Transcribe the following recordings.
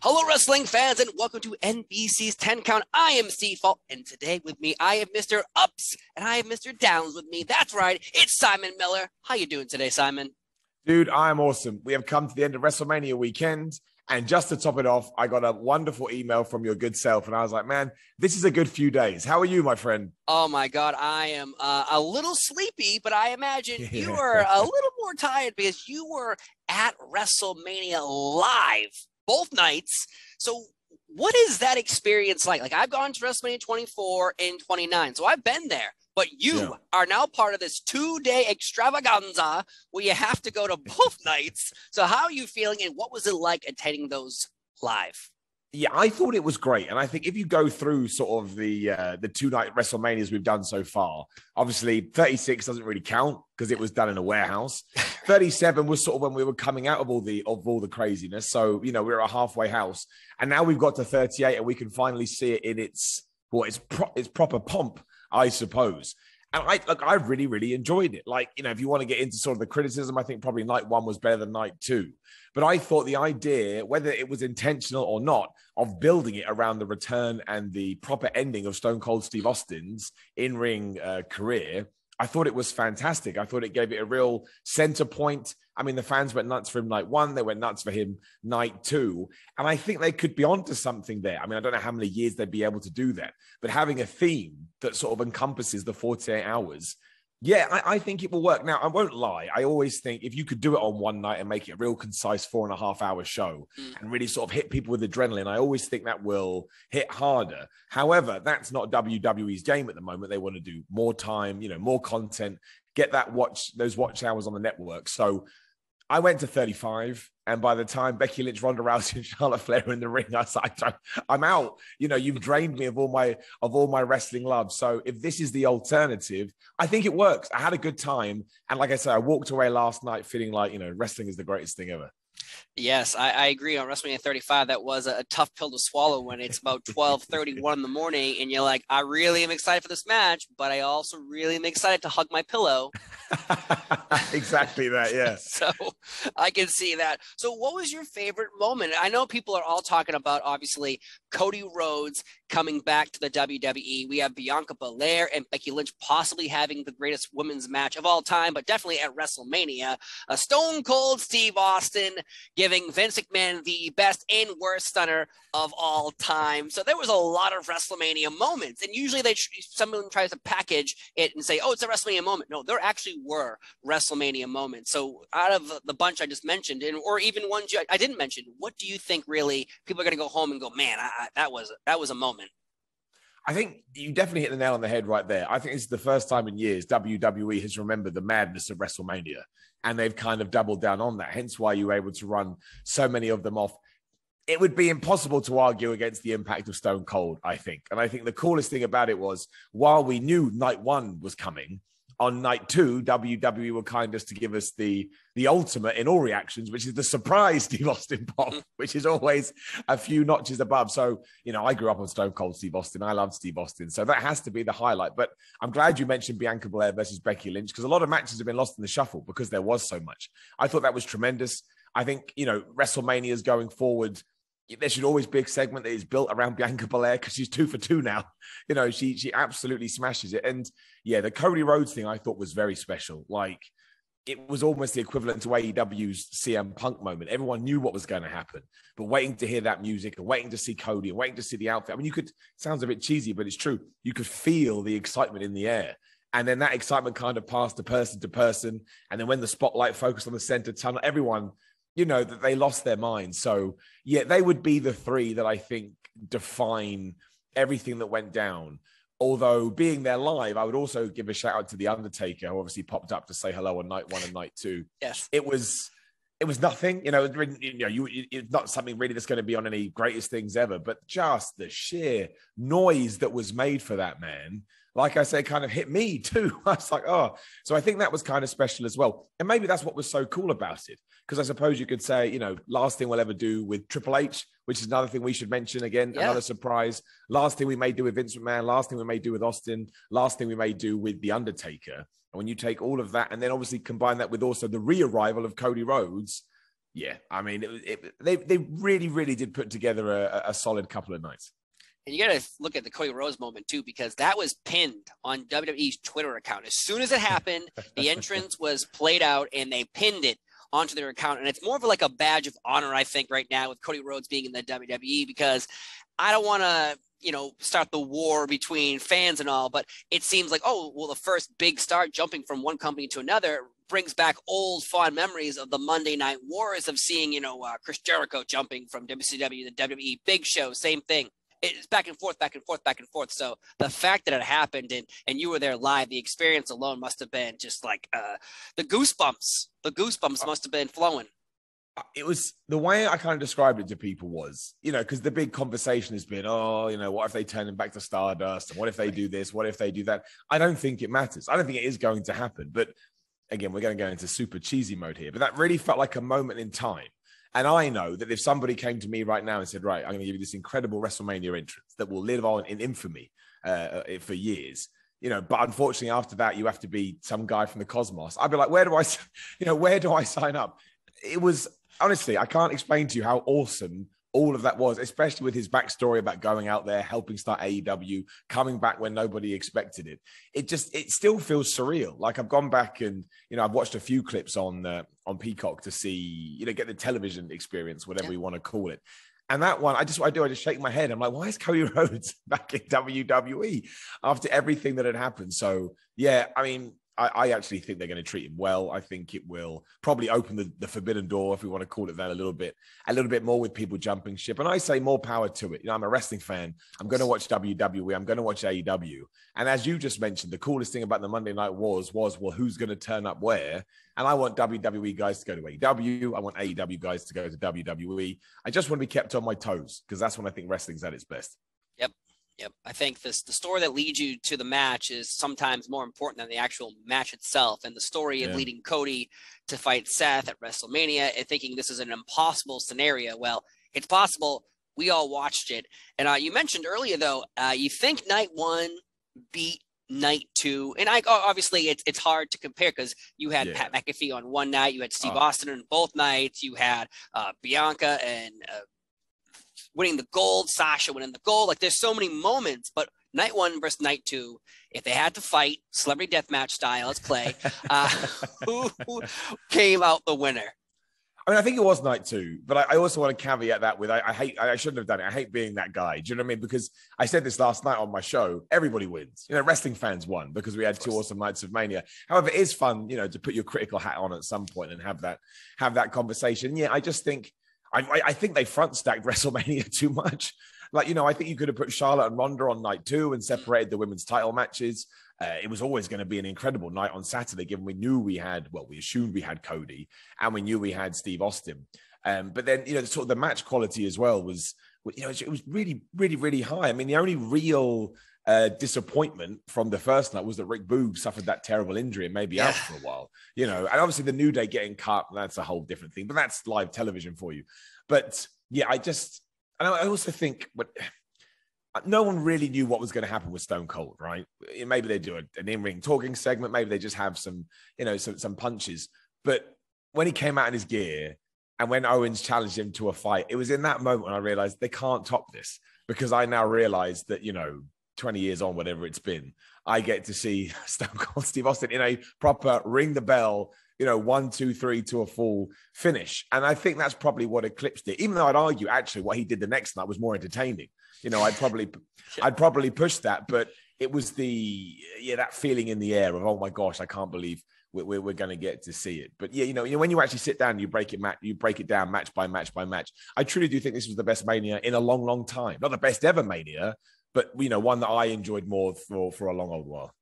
Hello, wrestling fans, and welcome to NBC's 10 Count. I am Steve-Fault, and today with me, I have Mr. Ups, and I have Mr. Downs with me. That's right, it's Simon Miller. How you doing today, Simon? Dude, I am awesome. We have come to the end of WrestleMania weekend, and just to top it off, I got a wonderful email from your good self, and I was like, man, this is a good few days. How are you, my friend? Oh, my God, I am a little sleepy, but I imagine you are a little more tired because you were at WrestleMania live both nights. So what is that experience like? Like, I've gone to WrestleMania 24 and 29, so I've been there. But you are now part of this 2-day extravaganza where you have to go to both nights. So how are you feeling, and what was it like attending those live? Yeah, I thought it was great. And I think if you go through sort of the 2-night WrestleManias we've done so far, obviously 36 doesn't really count because it was done in a warehouse. 37 was sort of when we were coming out of all the craziness. So, you know, we were a halfway house. And now we've got to 38 and we can finally see it in its proper pomp, I suppose. And I really, really enjoyed it. Like, you know, if you want to get into sort of the criticism, I think probably night one was better than night two. But I thought the idea, whether it was intentional or not, of building it around the return and the proper ending of Stone Cold Steve Austin's in-ring career, I thought it was fantastic. I thought it gave it a real center point. I mean, the fans went nuts for him night one. They went nuts for him night two. And I think they could be onto something there. I mean, I don't know how many years they'd be able to do that. But having a theme that sort of encompasses the 48 hours, yeah, I think it will work. Now, I won't lie. I always think if you could do it on one night and make it a real concise 4.5-hour show and really sort of hit people with adrenaline, I always think that will hit harder. However, that's not WWE's game at the moment. They want to do more time, you know, more content, get those watch hours on the network. So I went to 35, and by the time Becky Lynch, Ronda Rousey, and Charlotte Flair were in the ring, I was like, I'm out. You know, you've drained me of all my wrestling love. So if this is the alternative, I think it works. I had a good time, and like I said, I walked away last night feeling like, you know, wrestling is the greatest thing ever. Yes, I agree. On WrestleMania 35, that was a tough pill to swallow when it's about 12:31 in the morning, and you're like, I really am excited for this match, but I also really am excited to hug my pillow. Exactly that, yeah. So I can see that. So what was your favorite moment? I know people are all talking about, obviously, Cody Rhodes coming back to the WWE. We have Bianca Belair and Becky Lynch possibly having the greatest women's match of all time, but definitely at WrestleMania. A Stone Cold Steve Austin giving Vince McMahon the best and worst stunner of all time. So there was a lot of WrestleMania moments, and usually someone tries to package it and say, oh, it's a WrestleMania moment. No, there actually were WrestleMania moments. So out of the bunch I just mentioned, or even ones I didn't mention, what do you think really people are going to go home and go, man, that was a moment? I think you definitely hit the nail on the head right there. I think this is the first time in years WWE has remembered the madness of WrestleMania, and they've kind of doubled down on that. Hence why you were able to run so many of them off. It would be impossible to argue against the impact of Stone Cold, I think. And I think the coolest thing about it was, while we knew night one was coming, on night two, WWE were kind of to give us the ultimate in all reactions, which is the surprise Steve Austin pop, which is always a few notches above. So, you know, I grew up on Stone Cold Steve Austin. I loved Steve Austin. So that has to be the highlight. But I'm glad you mentioned Bianca Belair versus Becky Lynch, because a lot of matches have been lost in the shuffle because there was so much. I thought that was tremendous. I think, you know, WrestleMania's going forward, there should always be a segment that is built around Bianca Belair because she's 2 for 2 now. You know, she absolutely smashes it. And yeah, the Cody Rhodes thing I thought was very special. Like, it was almost the equivalent to AEW's CM Punk moment. Everyone knew what was going to happen, but waiting to hear that music and waiting to see Cody and waiting to see the outfit. I mean, sounds a bit cheesy, but it's true. You could feel the excitement in the air. And then that excitement kind of passed to person. And then when the spotlight focused on the center tunnel, everyone, you know, that they lost their minds. So yeah, they would be the three that I think define everything that went down. Although being there live, I would also give a shout out to The Undertaker, who obviously popped up to say hello on night one and night two. Yes. It was nothing, you know, it's not something really that's going to be on any greatest things ever, but just the sheer noise that was made for that man, like I say, kind of hit me too. I was like, oh, so I think that was kind of special as well. And maybe that's what was so cool about it. Because I suppose you could say, you know, last thing we'll ever do with Triple H, which is another thing we should mention again, another surprise. Last thing we may do with Vince McMahon, last thing we may do with Austin, last thing we may do with The Undertaker. And when you take all of that and then obviously combine that with also the re-arrival of Cody Rhodes, Yeah, I mean, they really, really did put together a solid couple of nights. And you got to look at the Cody Rhodes moment too, because that was pinned on WWE's Twitter account. As soon as it happened, the entrance was played out and they pinned it onto their account. And it's more of like a badge of honor, I think, right now with Cody Rhodes being in the WWE, because I don't want to, start the war between fans and all, but it seems like, oh, well, the first big star jumping from one company to another brings back old fond memories of the Monday Night Wars of seeing, Chris Jericho jumping from WCW to WWE. Big Show, same thing. It's back and forth, back and forth, back and forth. So the fact that it happened and you were there live, the experience alone must have been just like the goosebumps. The goosebumps must have been flowing. It was the way I kind of described it to people was, because the big conversation has been, what if they turn him back to Stardust? And what if they do this? What if they do that? I don't think it matters. I don't think it is going to happen. But again, we're going to go into super cheesy mode here. But that really felt like a moment in time. And I know that if somebody came to me right now and said, right, I'm going to give you this incredible WrestleMania entrance that will live on in infamy for years, but unfortunately after that, you have to be some guy from the cosmos. I'd be like, where do I sign up? It was, honestly, I can't explain to you how awesome all of that was, especially with his backstory about going out there, helping start AEW, coming back when nobody expected it. It still feels surreal. Like I've gone back and, I've watched a few clips on Peacock to see, get the television experience, whatever you want to call it. And that one, I just shake my head. I'm like, why is Cody Rhodes back in WWE after everything that had happened? So yeah, I mean, I actually think they're going to treat him well. I think it will probably open the forbidden door, if we want to call it that, a little bit more with people jumping ship. And I say more power to it. I'm a wrestling fan. I'm going to watch WWE. I'm going to watch AEW. And as you just mentioned, the coolest thing about the Monday Night Wars was, well, who's going to turn up where? And I want WWE guys to go to AEW. I want AEW guys to go to WWE. I just want to be kept on my toes because that's when I think wrestling's at its best. Yep. I think the story that leads you to the match is sometimes more important than the actual match itself. And the story of leading Cody to fight Seth at WrestleMania and thinking this is an impossible scenario. Well, it's possible. We all watched it. And you mentioned earlier, though, you think night one beat night two. And obviously it's hard to compare because you had Pat McAfee on one night. You had Steve Austin on both nights. You had Bianca and winning the gold, Sasha winning the gold. Like there's so many moments, but night one versus night two, if they had to fight celebrity deathmatch style, let's play, who came out the winner? I mean, I think it was night two, but I also want to caveat that with, I shouldn't have done it. I hate being that guy. Do you know what I mean? Because I said this last night on my show, everybody wins. Wrestling fans won because we had two awesome nights of Mania. However, it is fun, to put your critical hat on at some point and have that conversation. Yeah, I just think, I think they front stacked WrestleMania too much. Like, I think you could have put Charlotte and Ronda on night two and separated the women's title matches. It was always going to be an incredible night on Saturday, given we assumed we had Cody and we knew we had Steve Austin. But then, sort of the match quality as well was, it was really, really, really high. I mean, the only real disappointment from the first night was that Rick Boogs suffered that terrible injury and may be out for a while, and obviously the New Day getting cut, that's a whole different thing, but that's live television for you. But yeah, I also think, but no one really knew what was going to happen with Stone Cold, right? Maybe they do an in-ring talking segment. Maybe they just have some punches. But when he came out in his gear and when Owens challenged him to a fight, it was in that moment when I realized they can't top this, because I now realize that, 20 years on, whatever it's been, I get to see Stone Cold Steve Austin in a proper ring the bell, 1, 2, 3 to a full finish. And I think that's probably what eclipsed it, even though I'd argue actually what he did the next night was more entertaining. I'd probably push that, but it was that feeling in the air of, oh my gosh, I can't believe we're going to get to see it. But yeah, when you actually sit down, you break it down match by match by match. I truly do think this was the best Mania in a long, long time. Not the best ever Mania, but one that I enjoyed more for a long old while.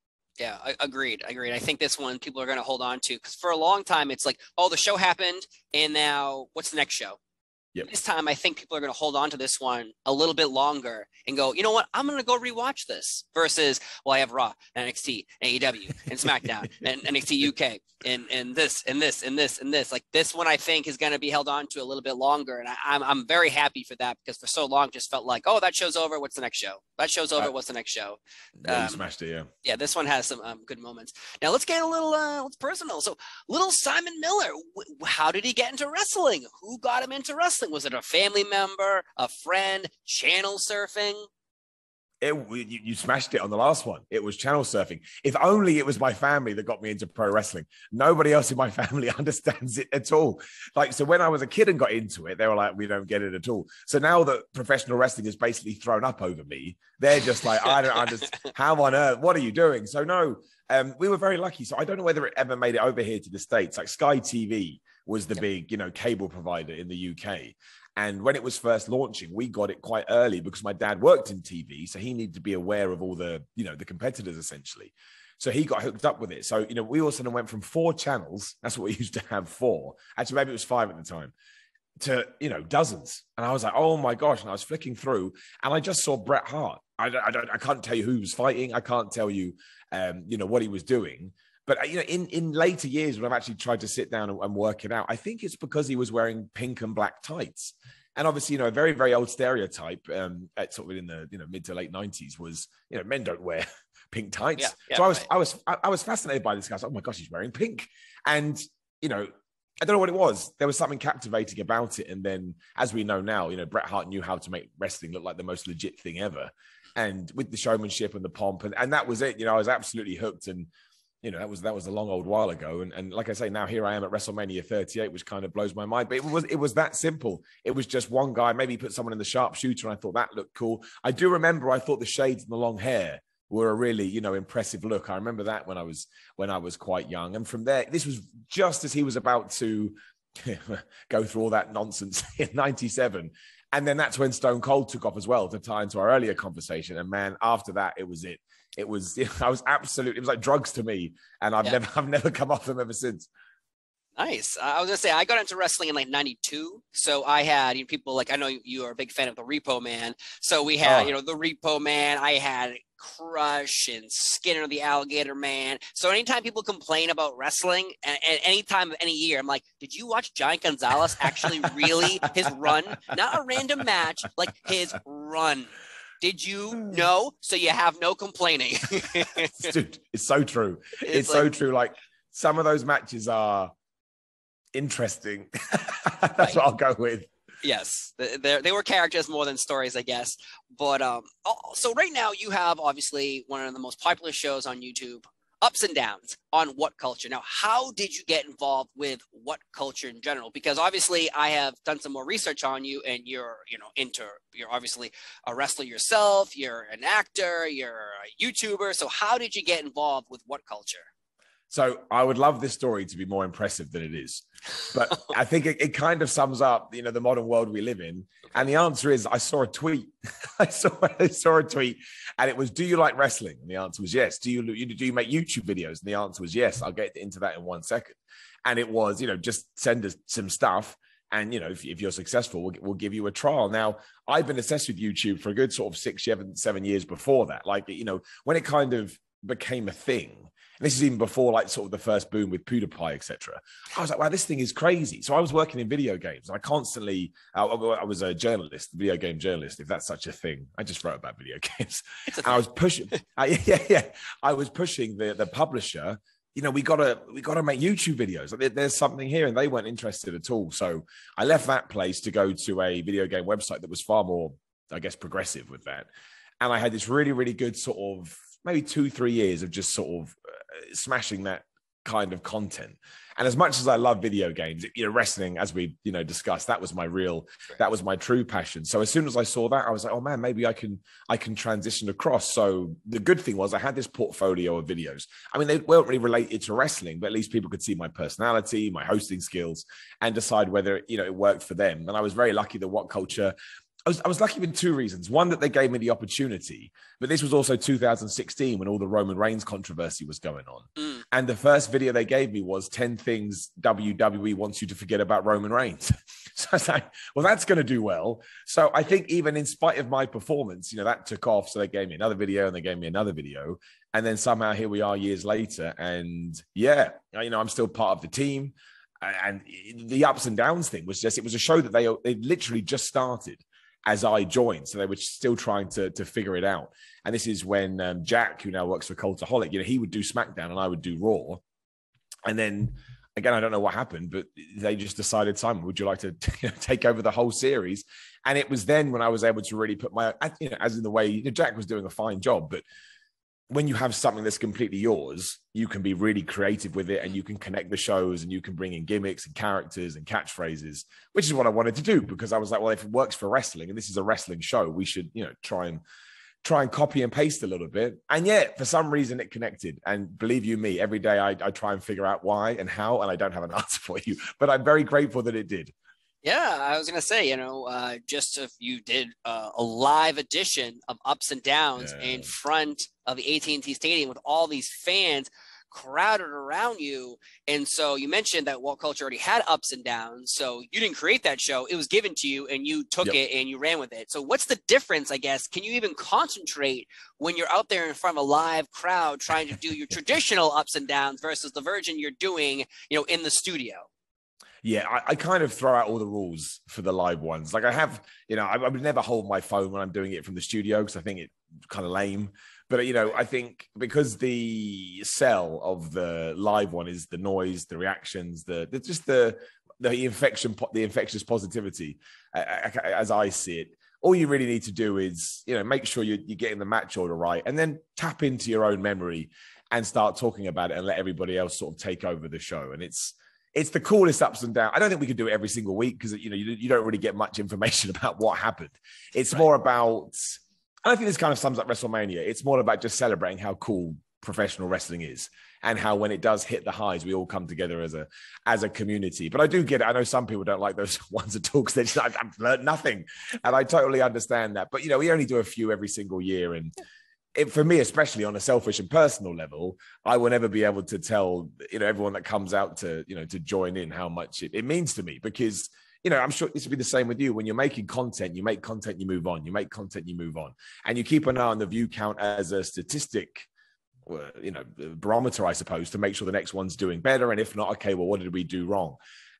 Yeah, agreed. I think this one people are going to hold on to because for a long time it's like, oh, the show happened, and now what's the next show? Yep. This time, I think people are going to hold on to this one a little bit longer and go, you know what? I'm going to go rewatch this versus, well, I have Raw and NXT and AEW and SmackDown and NXT UK and this and this and this and this. Like this one, I think is going to be held on to a little bit longer. And I'm very happy for that, because for so long it just felt like, oh, that show's over. What's the next show? That show's over. What's the next show? Yeah, you smashed it. Yeah. Yeah. This one has some good moments. Now let's get a little personal. So little Simon Miller, how did he get into wrestling? Who got him into wrestling? Was it a family member, a friend, channel surfing? You smashed it on the last one. It was channel surfing. If only it was my family that got me into pro wrestling. Nobody else in my family understands it at all. Like, so when I was a kid and got into it, they were like, we don't get it at all. So now that professional wrestling is basically thrown up over me, they're just like, I don't understand. How on earth? What are you doing? So no, we were very lucky. So I don't know whether it ever made it over here to the States. Like Sky TV was the big, cable provider in the UK. And when it was first launching, we got it quite early because my dad worked in TV. So he needed to be aware of all the, the competitors essentially. So he got hooked up with it. So, we also went from 4 channels. That's what we used to have 4. Actually, maybe it was 5 at the time, to, dozens. And I was like, oh my gosh. And I was flicking through and I just saw Bret Hart. I can't tell you who he was fighting. I can't tell you, what he was doing. But, in later years, when I've actually tried to sit down and work it out, I think it's because he was wearing pink and black tights. And obviously, a very, very old stereotype at sort of in the, mid to late 90s was, men don't wear pink tights. So I was fascinated by this guy. I was like, oh my gosh, he's wearing pink. And, I don't know what it was. There was something captivating about it. And then, as we know now, Bret Hart knew how to make wrestling look like the most legit thing ever. And with the showmanship and the pomp, and that was it. I was absolutely hooked. And that was a long old while ago. And like I say, now here I am at WrestleMania 38, which kind of blows my mind. But it was that simple. It was just one guy, maybe put someone in the sharpshooter, and I thought that looked cool. I do remember I thought the shades and the long hair were a really, impressive look. I remember that when I was quite young. And from there, this was just as he was about to go through all that nonsense in 97. And then that's when Stone Cold took off as well, to tie into our earlier conversation. And man, after that, it was it. It was like drugs to me. And I've never come off them ever since. Nice. I was gonna say, I got into wrestling in like 92. So I had people like, I know you are a big fan of the Repo Man. So we had, the Repo Man. I had Crush and Skinner the Alligator Man. So anytime people complain about wrestling, and any time of any year, I'm like, did you watch Giant Gonzalez actually really his run? Not a random match, like his run. Did you know? So you have no complaining. Dude, it's so true. It's so true. Like some of those matches are interesting. That's what I'll go with. Yes, they were characters more than stories, I guess. But so right now you have obviously one of the most popular shows on YouTube, ups and downs on What Culture. Now, how did you get involved with What Culture in general? Because obviously I have done some more research on you, and you're obviously a wrestler yourself. You're an actor. You're a YouTuber. So how did you get involved with What Culture? So I would love this story to be more impressive than it is, but I think it kind of sums up, the modern world we live in. And the answer is, I saw a tweet. I saw a tweet, and it was, "Do you like wrestling?" And the answer was yes. Do you make YouTube videos? And the answer was yes. I'll get into that in 1 second. And it was, just send us some stuff. And, if you're successful, we'll give you a trial. Now, I've been obsessed with YouTube for a good sort of 6, 7 years before that. Like, when it kind of became a thing. And this is even before like sort of the first boom with PewDiePie, etc. I was like, wow, this thing is crazy. So I was working in video games. I constantly, I was a journalist, video game journalist, if that's such a thing. I just wrote about video games. And I was pushing, I was pushing the publisher. We gotta make YouTube videos. There's something here, and they weren't interested at all. So I left that place to go to a video game website that was far more, I guess, progressive with that. And I had this really, really good sort of maybe 2-3 years of just sort of smashing that kind of content. And as much as I love video games, wrestling, as we, discussed, that was my true passion. So as soon as I saw that, I was like, oh man, maybe I can transition across. So the good thing was I had this portfolio of videos. I mean, they weren't really related to wrestling, but at least people could see my personality, my hosting skills, and decide whether, it worked for them. And I was very lucky that What Culture, I was lucky with 2 reasons. One, that they gave me the opportunity, but this was also 2016 when all the Roman Reigns controversy was going on. And the first video they gave me was 10 things WWE wants you to forget about Roman Reigns. So I was like, well, that's going to do well. So I think even in spite of my performance, that took off. So they gave me another video and they gave me another video. And then somehow here we are years later. And yeah, I'm still part of the team. And the ups and downs thing was it was a show that they literally just started as I joined. So they were still trying to figure it out. And this is when Jack, who now works for Cultaholic, he would do SmackDown and I would do Raw. And then again, I don't know what happened, but they just decided, Simon, would you like to take over the whole series? And it was then when I was able to really put my, as in the way, Jack was doing a fine job, but when you have something that's completely yours, you can be really creative with it and you can connect the shows and you can bring in gimmicks and characters and catchphrases, which is what I wanted to do, because I was like, well, if it works for wrestling and this is a wrestling show, we should, try and copy and paste a little bit. And yet, for some reason, it connected. And believe you me, every day I try and figure out why and how, and I don't have an answer for you, but I'm very grateful that it did. Yeah, I was going to say, just if you did a live edition of Ups and Downs in front of the AT&T Stadium with all these fans crowded around you. And so you mentioned that What Culture already had Ups and Downs. So you didn't create that show. It was given to you and you took it and you ran with it. So what's the difference, I guess? Can you even concentrate when you're out there in front of a live crowd trying to do your traditional Ups and Downs versus the version you're doing, in the studio? Yeah, I kind of throw out all the rules for the live ones. Like I have, I would never hold my phone when I'm doing it from the studio because I think it's kind of lame. But, I think because the sell of the live one is the noise, the reactions, the infectious positivity, as I see it, all you really need to do is, make sure you're getting the match order right and then tap into your own memory and start talking about it and let everybody else sort of take over the show. And it's the coolest ups and downs. I don't think we could do it every single week because, you don't really get much information about what happened. It's more about, I think this kind of sums up WrestleMania. It's more about just celebrating how cool professional wrestling is and how when it does hit the highs, we all come together as a community. But I do get it. I know some people don't like those ones at all because they just, I've learned nothing. And I totally understand that. But, we only do a few every single year. And for me, especially on a selfish and personal level, I will never be able to tell, everyone that comes out to, to join in how much it means to me because, I'm sure this will be the same with you. When you're making content, you make content, you move on, you make content, you move on, and you keep an eye on the view count as a statistic, barometer, I suppose, to make sure the next one's doing better. And if not, okay, well, what did we do wrong?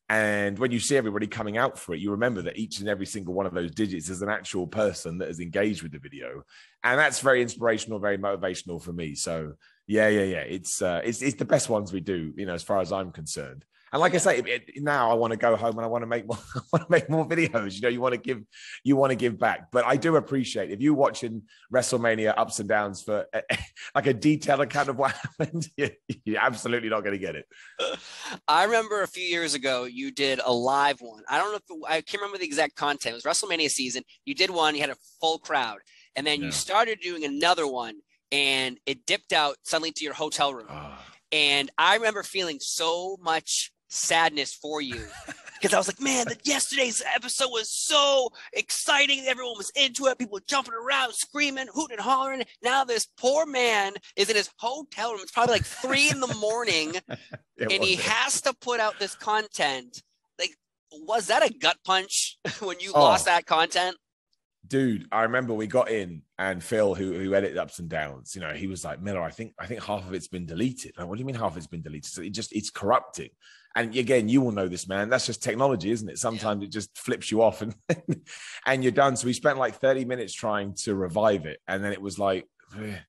And when you see everybody coming out for it, you remember that each and every single one of those digits is an actual person that is engaged with the video. And that's very inspirational, very motivational for me. So yeah. It's the best ones we do, as far as I'm concerned. And like I say, now I want to go home and I want to make more. I want to make more videos. You want to give back. But I do appreciate if you're watching WrestleMania ups and downs for like a detailed account of what happened, you're absolutely not going to get it. I remember a few years ago you did a live one. I don't know I can't remember the exact content. It was WrestleMania season. You did one. You had a full crowd, and then you started doing another one, and it dipped out suddenly to your hotel room. And I remember feeling so much sadness for you because I was like, man, yesterday's episode was so exciting. Everyone was into it. People jumping around, screaming, hooting and hollering. Now this poor man is in his hotel room. It's probably like 3 a.m. and he has to put out this content. Like, was that a gut punch when you lost that content? Dude, I remember we got in and Phil, who edited Ups and Downs, he was like, Miller, I think half of it's been deleted. Like, what do you mean half of it's been deleted? So it's corrupting. And again, you will know this, man. That's just technology, isn't it? Sometimes it just flips you off and you're done. So we spent like 30 minutes trying to revive it. And then it was like, and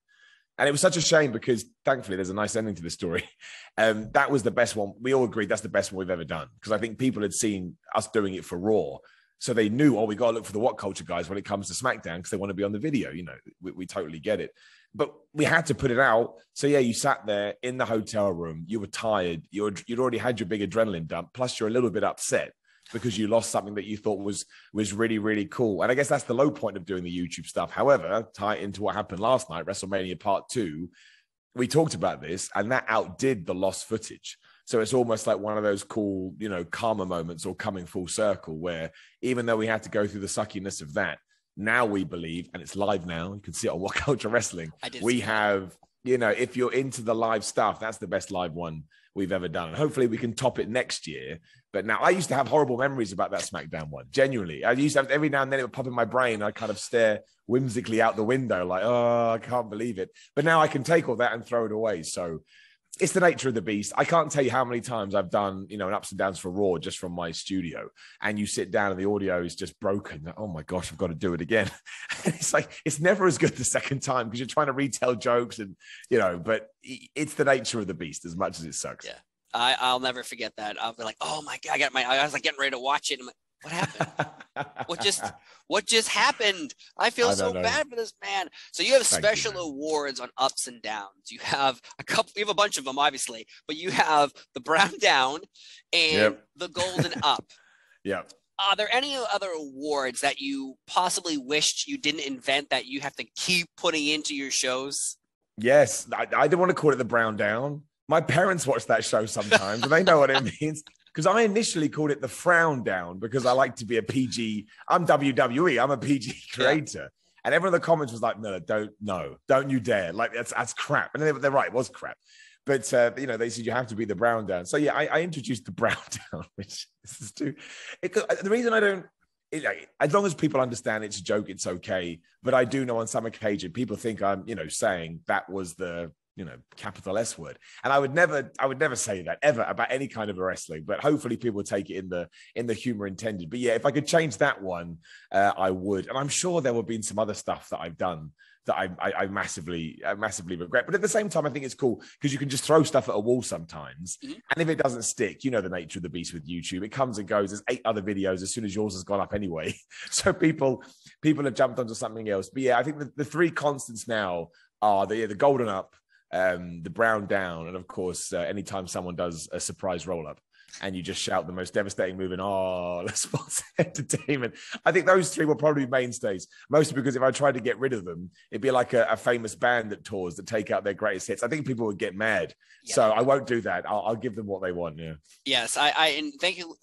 it was such a shame because thankfully there's a nice ending to the story. That was the best one. We all agreed that's the best one we've ever done because I think people had seen us doing it for Raw. So they knew, we got to look for the What Culture guys when it comes to SmackDown because they want to be on the video. We totally get it. But we had to put it out. So, yeah, you sat there in the hotel room. You were tired. You'd already had your big adrenaline dump. Plus, you're a little bit upset because you lost something that you thought was really, really cool. And I guess that's the low point of doing the YouTube stuff. However, tie it into what happened last night, WrestleMania Part 2, we talked about this, and that outdid the lost footage. So it's almost like one of those cool, karma moments or coming full circle where even though we had to go through the suckiness of that, now we believe, and it's live now, you can see it on What Culture Wrestling, we have if you're into the live stuff, that's the best live one we've ever done. And hopefully we can top it next year. But now I used to have horrible memories about that SmackDown one. Genuinely. I used to have every now and then it would pop in my brain. I kind of stare whimsically out the window like, oh, I can't believe it. But now I can take all that and throw it away. So it's the nature of the beast. I can't tell you how many times I've done, an ups and downs for Raw just from my studio. And you sit down and the audio is just broken. Like, oh my gosh, I've got to do it again. And it's like, it's never as good the second time because you're trying to retell jokes and, but it's the nature of the beast as much as it sucks. Yeah. I'll never forget that. I'll be like, oh my God, I was like getting ready to watch it. And I'm like, what happened? what just happened? I feel so bad for this man. So you have special awards on ups and downs. You have you have a bunch of them, obviously, but you have the brown down and the golden up. Yep. Are there any other awards that you possibly wished you didn't invent that you have to keep putting into your shows? Yes. I didn't want to call it the brown down. My parents watch that show sometimes and they know what it means. Because I initially called it the frown down because I like to be a PG. I'm WWE. I'm a PG creator. Yeah. And everyone in the comments was like, no, don't you dare. Like, that's crap. And they're right. It was crap. But, they said you have to be the brown down. So, yeah, I introduced the brown down, which is too. The reason I don't, as long as people understand it's a joke, it's okay. But I do know on some occasion, people think I'm, saying that was the, capital S word. And I would never say that ever about any kind of a wrestling, but hopefully people take it in the humor intended. But yeah, if I could change that one, I would. And I'm sure there would have been some other stuff that I've done that I massively regret. But at the same time, I think it's cool because you can just throw stuff at a wall sometimes. Mm-hmm. And if it doesn't stick, the nature of the beast with YouTube, it comes and goes. There's 8 other videos as soon as yours has gone up anyway. So people have jumped onto something else. But yeah, I think the 3 constants now are the golden up, the brown down, and of course, anytime someone does a surprise roll up and you just shout the most devastating move in all sports entertainment. I think those 3 will probably be mainstays, mostly because if I tried to get rid of them, it'd be like a famous band that tours that take out their greatest hits. I think people would get mad. Yeah. So I won't do that. I'll give them what they want. Yeah. Yes. And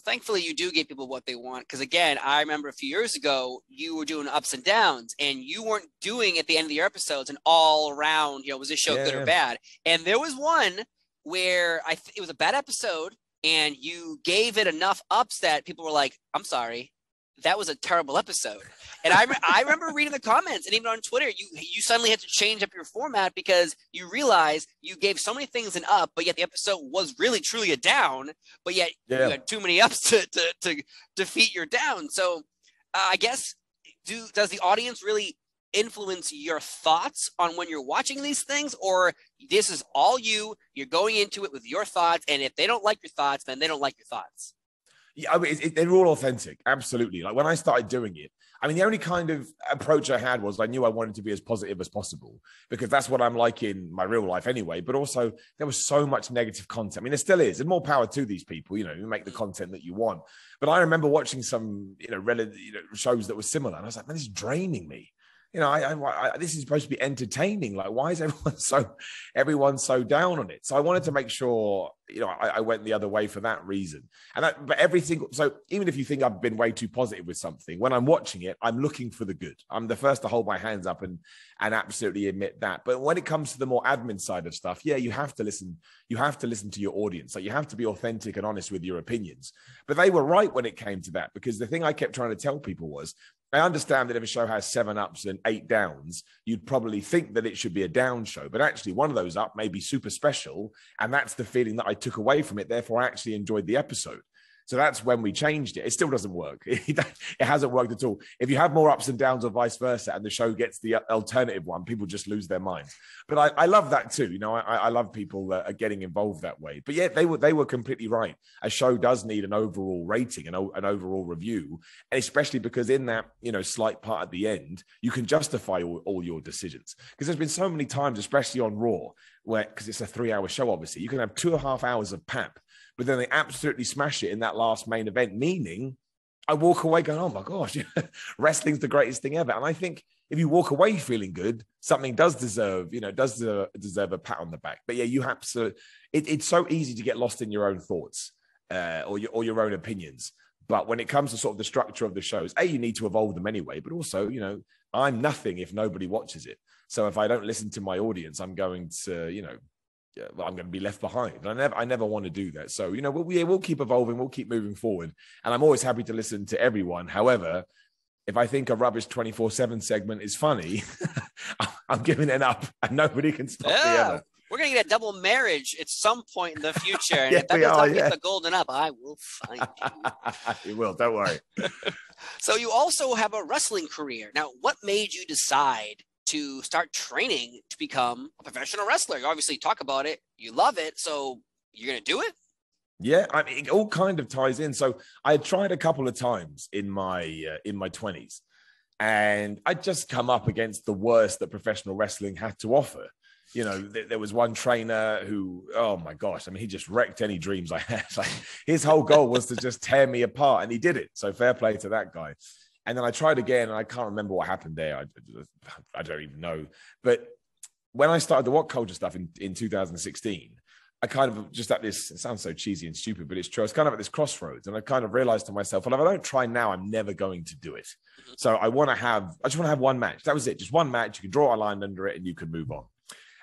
thankfully you do give people what they want. Because again, I remember a few years ago, you were doing ups and downs and you weren't doing at the end of your episodes and all around, was this show good or bad? And there was one where it was a bad episode, and you gave it enough ups that people were like, I'm sorry, that was a terrible episode. And I remember reading the comments, and even on Twitter, you suddenly had to change up your format because you realized you gave so many things an up, but yet the episode was really truly a down, but yet you had too many ups to defeat your down. So I guess, does the audience really influence your thoughts on when you're watching these things, or this is all you're going into it with your thoughts, and if they don't like your thoughts, then they don't like your thoughts? Yeah, I mean, they're all authentic. Absolutely. Like when I started doing it, I mean, the only kind of approach I had was I knew I wanted to be as positive as possible because that's what I'm like in my real life anyway. But also there was so much negative content. I mean, there still is, and more power to these people, you make the content that you want. But I remember watching some, shows that were similar. And I was like, man, this is draining me. This is supposed to be entertaining. Like, why is everyone so down on it? So I wanted to make sure, I went the other way for that reason. So even if you think I've been way too positive with something, when I'm watching it, I'm looking for the good. I'm the first to hold my hands up and absolutely admit that. But when it comes to the more admin side of stuff, yeah, you have to listen. You have to listen to your audience. Like you have to be authentic and honest with your opinions. But they were right when it came to that, because the thing I kept trying to tell people was, I understand that if a show has 7 ups and 8 downs, you'd probably think that it should be a down show. But actually, one of those up may be super special. And that's the feeling that I took away from it. Therefore, I actually enjoyed the episode. So that's when we changed it. It still doesn't work. It hasn't worked at all. If you have more ups and downs or vice versa, and the show gets the alternative one, people just lose their minds. But I love that too. I love people that are getting involved that way. But yeah, they were completely right. A show does need an overall rating and an overall review, and especially because in that slight part at the end, you can justify all your decisions. Because there's been so many times, especially on Raw, where because it's a 3-hour show, obviously, you can have 2.5 hours of pap. But then they absolutely smash it in that last main event, meaning I walk away going, oh my gosh, wrestling's the greatest thing ever. And I think if you walk away feeling good, something does deserve a pat on the back. But yeah, you have to, it's so easy to get lost in your own thoughts or your own opinions. But when it comes to sort of the structure of the shows, you need to evolve them anyway. But also, I'm nothing if nobody watches it. So if I don't listen to my audience, I'm going to, I'm going to be left behind. I never want to do that. So, we'll keep evolving. We'll keep moving forward. And I'm always happy to listen to everyone. However, if I think a rubbish 24/7 segment is funny, I'm giving it up and nobody can stop me ever. We're going to get a double marriage at some point in the future. And Yeah, if that does not get the golden up, I will find you. You will, don't worry. So you also have a wrestling career. Now, what made you decide to start training to become a professional wrestler? You obviously talk about it. You love it. So you're going to do it? Yeah, I mean, it all kind of ties in. So I had tried a couple of times in my 20s, and I'd just come up against the worst that professional wrestling had to offer. There was one trainer who, oh my gosh, I mean, he just wrecked any dreams I had. Like, his whole goal was to just tear me apart, and he did it. So fair play to that guy. And then I tried again, and I can't remember what happened there. I don't even know. But when I started the What Culture stuff in 2016, I kind of just at this, it sounds so cheesy and stupid, but it's true. I was kind of at this crossroads, and I kind of realized to myself, well, if I don't try now, I'm never going to do it. So I just want to have one match. That was it. Just one match. You can draw a line under it and you can move on.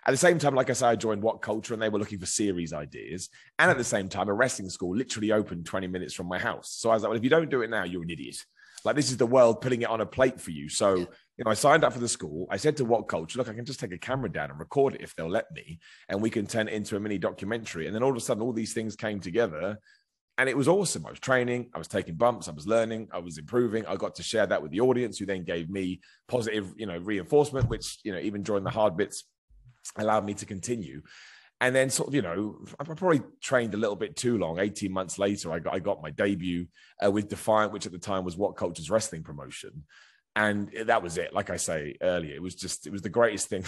At the same time, like I said, I joined What Culture, and they were looking for series ideas. And at the same time, a wrestling school literally opened 20 minutes from my house. So I was like, well, if you don't do it now, you're an idiot. Like, this is the world putting it on a plate for you. So, I signed up for the school. I said to What Culture, look, I can just take a camera down and record it if they'll let me, and we can turn it into a mini documentary. And then all of a sudden, all these things came together, and it was awesome. I was training, I was taking bumps, I was learning, I was improving. I got to share that with the audience, who then gave me positive, reinforcement, which, even during the hard bits, allowed me to continue. And then sort of, I probably trained a little bit too long. 18 months later, I got my debut with Defiant, which at the time was What Culture's wrestling promotion. And that was it. Like I say earlier, it was the greatest thing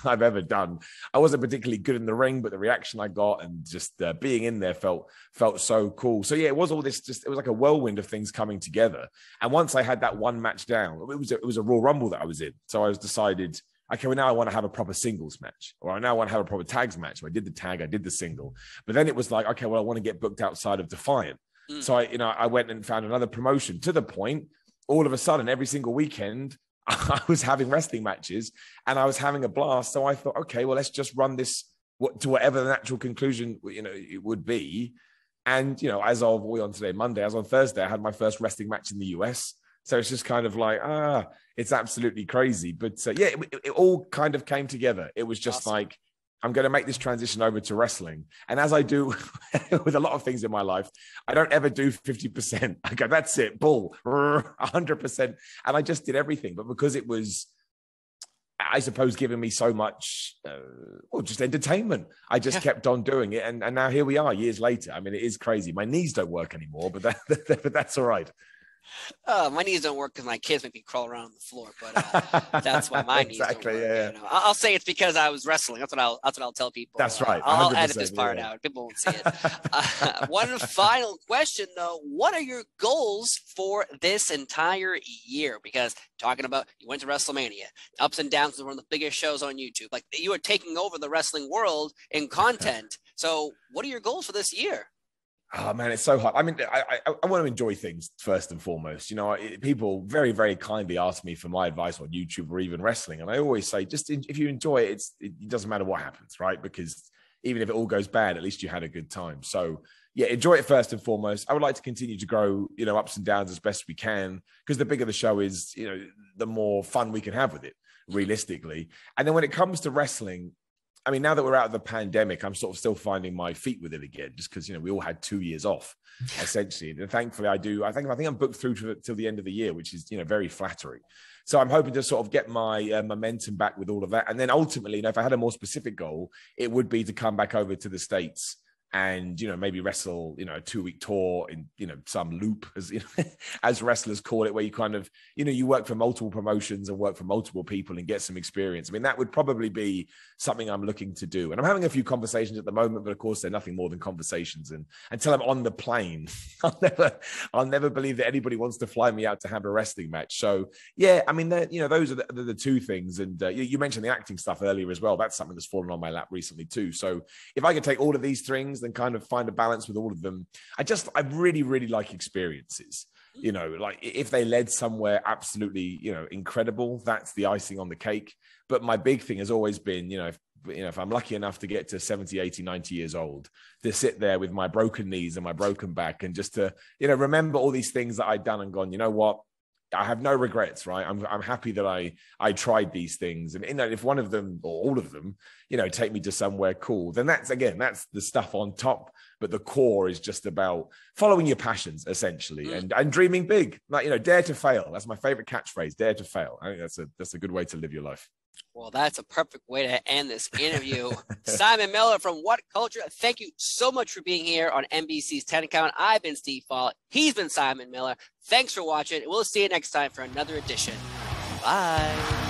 I've ever done. I wasn't particularly good in the ring, but the reaction I got and just being in there felt so cool. So yeah, it was all this, it was like a whirlwind of things coming together. And once I had that one match down, it was a Royal Rumble that I was in. So I was decided, okay, well, now I want to have a proper singles match, or I now want to have a proper tags match. So I did the tag, I did the single, but then it was like, okay, well, I want to get booked outside of Defiant. So I went and found another promotion, to the point, all of a sudden, every single weekend, I was having wrestling matches and I was having a blast. So I thought, okay, well, let's just run this to whatever the natural conclusion, it would be. And, as of, we're on today, Monday, as on Thursday, I had my first wrestling match in the US. So it's just kind of like, it's absolutely crazy. But it all kind of came together. It was just awesome. Like, I'm going to make this transition over to wrestling. And as I do with a lot of things in my life, I don't ever do 50%. I go, that's it, bull, 100%. And I just did everything. But because it was, I suppose, giving me so much, just entertainment, I just kept on doing it. And now here we are years later. I mean, it is crazy. My knees don't work anymore, but that's all right. My knees don't work because my kids make me crawl around on the floor, but that's why my knees don't work. Yeah. I'll say it's because I was wrestling. That's what I'll tell people. That's right. I'll edit this part out. People won't see it. One final question, though: what are your goals for this entire year? Because talking about, you went to WrestleMania, ups and downs was one of the biggest shows on YouTube. Like, you are taking over the wrestling world in content. So, what are your goals for this year? Oh man, it's so hard. I mean, I want to enjoy things first and foremost. People very, very kindly ask me for my advice on YouTube or even wrestling. And I always say, just if you enjoy it, it doesn't matter what happens, right? Because even if it all goes bad, at least you had a good time. So yeah, enjoy it first and foremost. I would like to continue to grow, ups and downs as best we can, because the bigger the show is, the more fun we can have with it, realistically. And then when it comes to wrestling, I mean, now that we're out of the pandemic, I'm sort of still finding my feet with it again, just because, we all had 2 years off, essentially. And thankfully, I think I'm booked through till the end of the year, which is, very flattering. So I'm hoping to sort of get my momentum back with all of that. And then ultimately, if I had a more specific goal, it would be to come back over to the States and, maybe wrestle, a 2-week tour in, some loop, as as wrestlers call it, where you kind of, you work for multiple promotions and work for multiple people and get some experience. I mean, that would probably be something I'm looking to do. And I'm having a few conversations at the moment, but of course they're nothing more than conversations. And until I'm on the plane, I'll never believe that anybody wants to fly me out to have a wrestling match. So yeah, I mean, those are the two things. And you mentioned the acting stuff earlier as well. That's something that's fallen on my lap recently too. So if I could take all of these things, then kind of find a balance with all of them. I really, really like experiences. You know, like if they led somewhere absolutely, you know, incredible, that's the icing on the cake. But my big thing has always been, if I'm lucky enough to get to 70, 80, 90 years old, to sit there with my broken knees and my broken back and just to, remember all these things that I'd done and gone, you know what? I have no regrets, right? I'm happy that I tried these things. And if one of them or all of them, take me to somewhere cool, then that's the stuff on top. But the core is just about following your passions, essentially, and dreaming big. Like, dare to fail. That's my favorite catchphrase, dare to fail. I think that's a good way to live your life. Well, that's a perfect way to end this interview. Simon Miller from What Culture, thank you so much for being here on NBC's 10 Count. I've been Steve Follett. He's been Simon Miller. Thanks for watching. We'll see you next time for another edition. Bye.